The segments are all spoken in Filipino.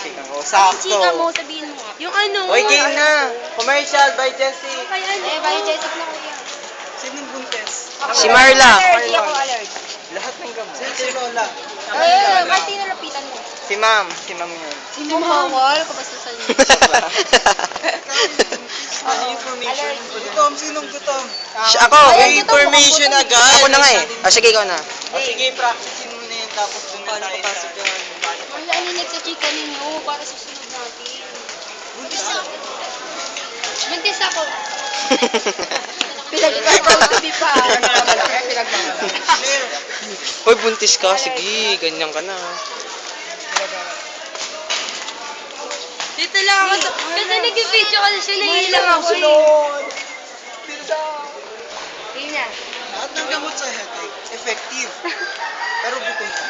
chika ko. Chika mo, Sakto. sabihin mo nga. Yung ano. Uy, game na. Commercial by Jessie. Kaya ano? Bye, Jessic na kuya. Sinong buntes? Si Marla. Allergy ako, allergy. Lahat ng gamot. Si Lola. Kahit sino lapitan mo. Si ma'am. Si ma'am yun. Sino bawal? Kabastusan niyo. Ano information? Gutom. Sinong gutom? Ako. Ayun, gutom, Information mukhang gutom. agad. Ako na nga eh. Sige, ikaw na. O sige, practicein mo na yan. Tapos doon na tayo sa... Wala ninig sa chika ninyo para susunod natin. Buntis ako. Buntis ako. Pinag-proud pa. Uy, buntis ka. Sige, ganyan ka na. Dito lang ako. Kasi nag-video kasi siya, nahilang ako eh. Yun na. Lahat ng gamot sa headache, effective. Pero gutom ka.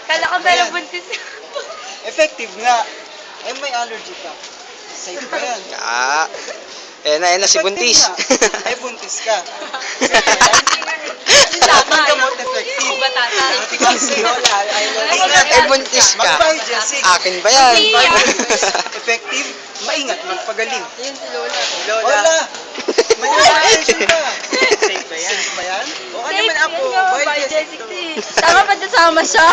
Kala ko pero buntis. Effective nga. Ay, may allergy ka. Safe ba yan? Ah. Ayan na si Buntis. Effective nga. Ay, buntis ka. Lahat ng gamot effective. Dati kasi wala. Eh, buntis ka. Mag-buy, Jessic. Akin ba yan? Effective, maingat, magpagaling. Yun si Lola. Lola! May information ka. Safe ba yan? Safe ba yan? O ano naman ako? Buy, Jessic. Tama pa sama siya.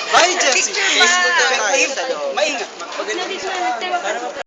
Buy, Jessic. Picture ba? Effective, maingat, magpagaling. Nandito na,